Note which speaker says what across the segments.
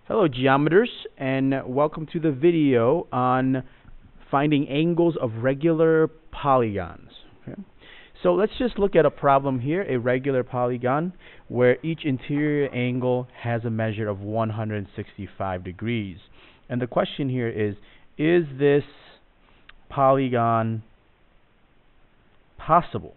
Speaker 1: Hello geometers, and welcome to the video on finding angles of regular polygons. Okay. So let's just look at a problem here, a regular polygon where each interior angle has a measure of 165 degrees. And the question here is this polygon possible?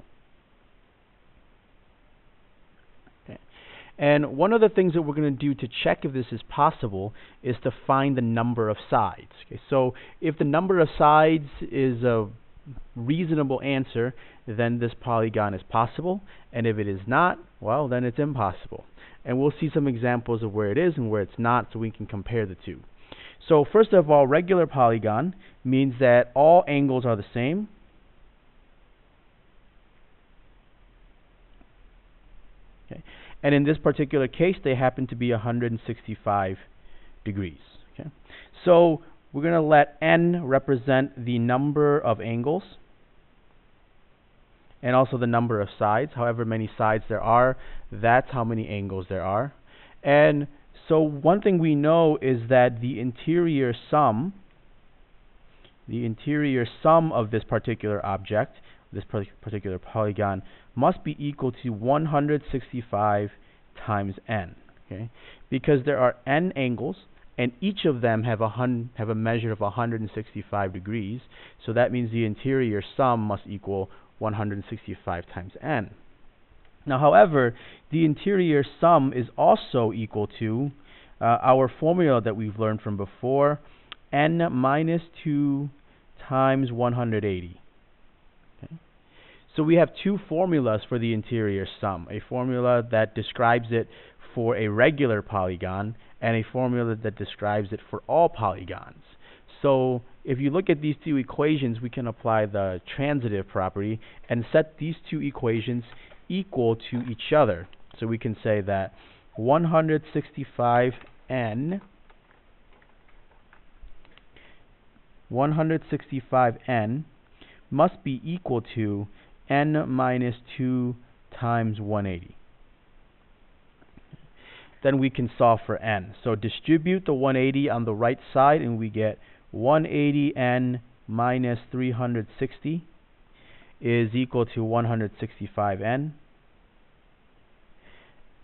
Speaker 1: And one of the things that we're going to do to check if this is possible is to find the number of sides. Okay, so if the number of sides is a reasonable answer, then this polygon is possible. And if it is not, well, then it's impossible. And we'll see some examples of where it is and where it's not so we can compare the two. So first of all, regular polygon means that all angles are the same. Okay. And in this particular case, they happen to be 165 degrees. Okay. So we're going to let n represent the number of angles and also the number of sides. However many sides there are, that's how many angles there are. And so one thing we know is that the interior sum of this particular object, this particular polygon, must be equal to 165 times n. Okay? Because there are n angles, and each of them have a measure of 165 degrees. So that means the interior sum must equal 165 times n. Now, however, the interior sum is also equal to our formula that we've learned from before, n minus 2 times 180. Okay? So we have two formulas for the interior sum, a formula that describes it for a regular polygon and a formula that describes it for all polygons. So if you look at these two equations, we can apply the transitive property and set these two equations equal to each other. So we can say that 165n must be equal to n minus 2 times 180. Then we can solve for n. So distribute the 180 on the right side, and we get 180n minus 360 is equal to 165n.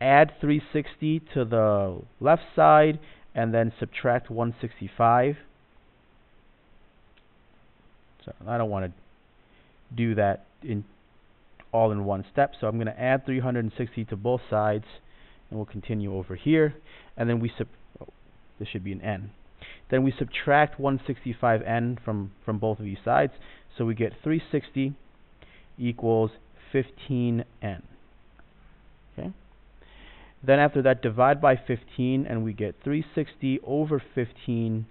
Speaker 1: Add 360 to the left side, and then subtract 165. So I don't want to do that all in one step, so I'm going to add 360 to both sides, and we'll continue over here, and then this should be an n. Then we subtract 165n from both of these sides, so we get 360 equals 15n. Okay. Then after that, divide by 15, and we get 360 over 15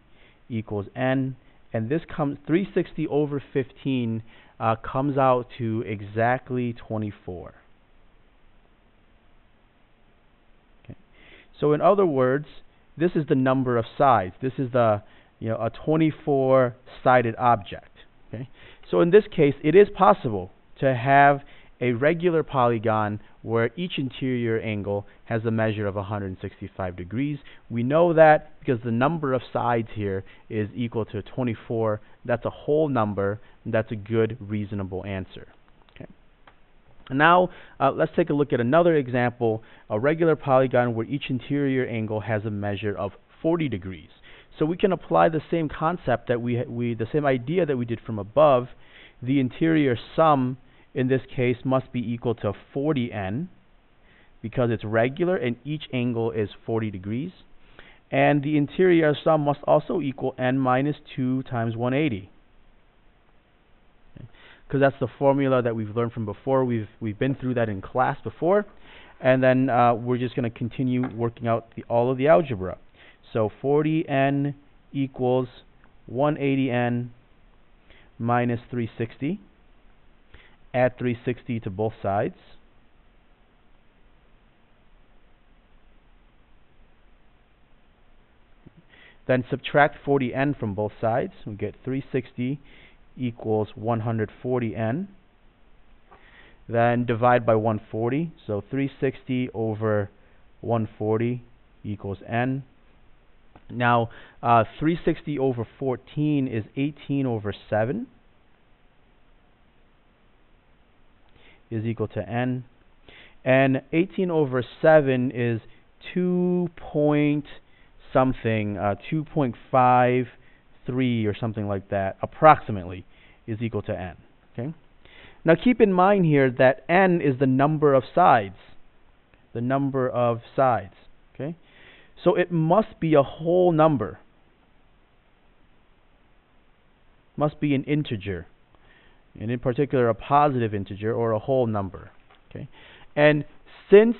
Speaker 1: equals n. And this 360 over 15 comes out to exactly 24. Okay. So in other words, this is the number of sides. This is a 24-sided object. Okay. So in this case, it is possible to have a regular polygon where each interior angle has a measure of 165 degrees. We know that because the number of sides here is equal to 24. That's a whole number, and that's a good, reasonable answer. Okay. Now, let's take a look at another example, a regular polygon where each interior angle has a measure of 40 degrees. So we can apply the same concept that the same idea that we did from above. The interior sum in this case must be equal to 40n because it's regular and each angle is 40 degrees. And the interior sum must also equal n minus 2 times 180. Because that's the formula that we've learned from before. We've been through that in class before. And then we're just going to continue working out all of the algebra. So 40n equals 180n minus 360. Add 360 to both sides. Then subtract 40n from both sides. We get 360 equals 140n. Then divide by 140. So 360 over 140 equals n. Now, 360 over 14 is 18 over 7 is equal to n. And 18 over 7 is 2 point something, 2.53 or something like that, approximately, is equal to n. Okay. Now keep in mind here that n is the number of sides. The number of sides. Okay. So it must be a whole number. Must be an integer. And in particular a positive integer or a whole number. Okay. And since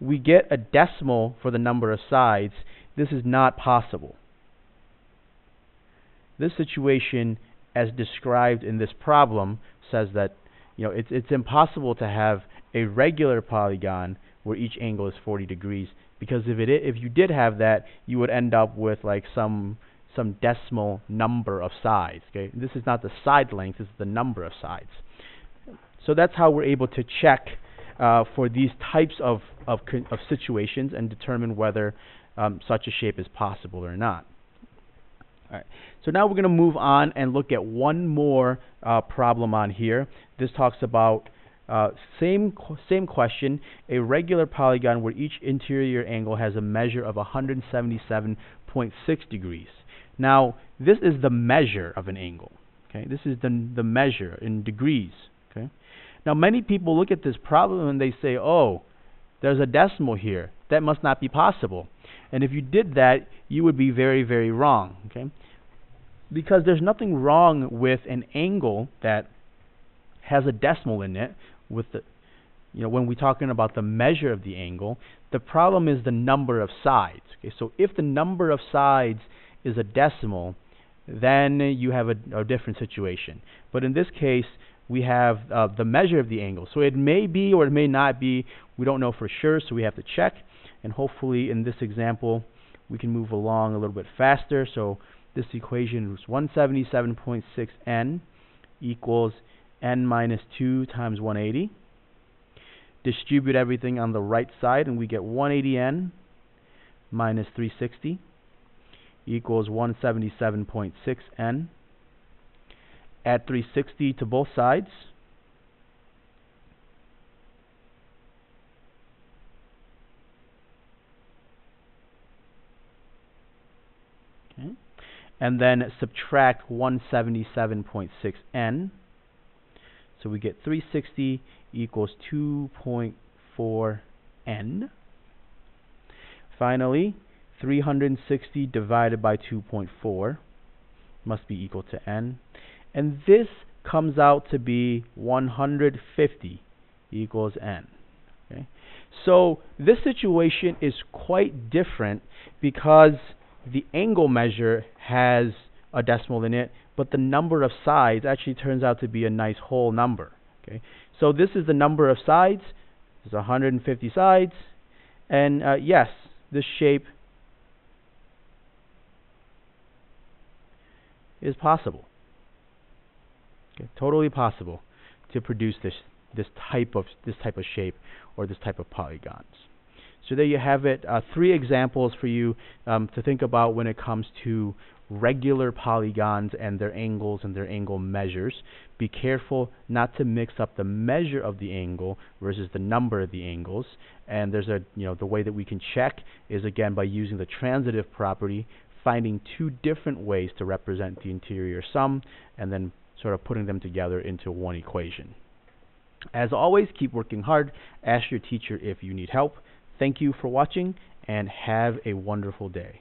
Speaker 1: we get a decimal for the number of sides, this is not possible. This situation, as described in this problem, says that it's impossible to have a regular polygon where each angle is 40 degrees, because if you did have that, you would end up with like some decimal number of sides. Okay, this is not the side length; this is the number of sides. So that's how we're able to check for these types of situations and determine whether such a shape is possible or not. All right. So now we're going to move on and look at one more problem on here. This talks about same question, a regular polygon where each interior angle has a measure of 177.6 degrees. Now, this is the measure of an angle. Okay, this is the measure in degrees. Okay. Now, many people look at this problem and they say, "Oh, there's a decimal here. That must not be possible." And if you did that, you would be very, very wrong. Okay, because there's nothing wrong with an angle that has a decimal in it. With the, when we're talking about the measure of the angle, the problem is the number of sides. Okay, so if the number of sides is a decimal, then you have a different situation. But in this case, we have the measure of the angle. So it may be or it may not be. We don't know for sure, so we have to check. And hopefully in this example, we can move along a little bit faster. So this equation is 177.6n equals n minus 2 times 180. Distribute everything on the right side, and we get 180n minus 360 equals 177.6n. Add 360 to both sides. Okay. And then subtract 177.6n. So we get 360 equals 2.4n. Finally, 360 divided by 2.4 must be equal to n. And this comes out to be 150 equals n. Okay? So this situation is quite different because the angle measure has a decimal in it, but the number of sides actually turns out to be a nice whole number. Okay, so this is the number of sides. There's 150 sides, and yes, this shape is possible. Okay, totally possible to produce this type of shape or this type of polygons. So there you have it. 3 examples for you to think about when it comes to regular polygons and their angles and their angle measures. Be careful not to mix up the measure of the angle versus the number of the angles. And there's the way that we can check is again by using the transitive property, finding 2 different ways to represent the interior sum, and then sort of putting them together into one equation. As always, keep working hard. Ask your teacher if you need help. Thank you for watching, and have a wonderful day.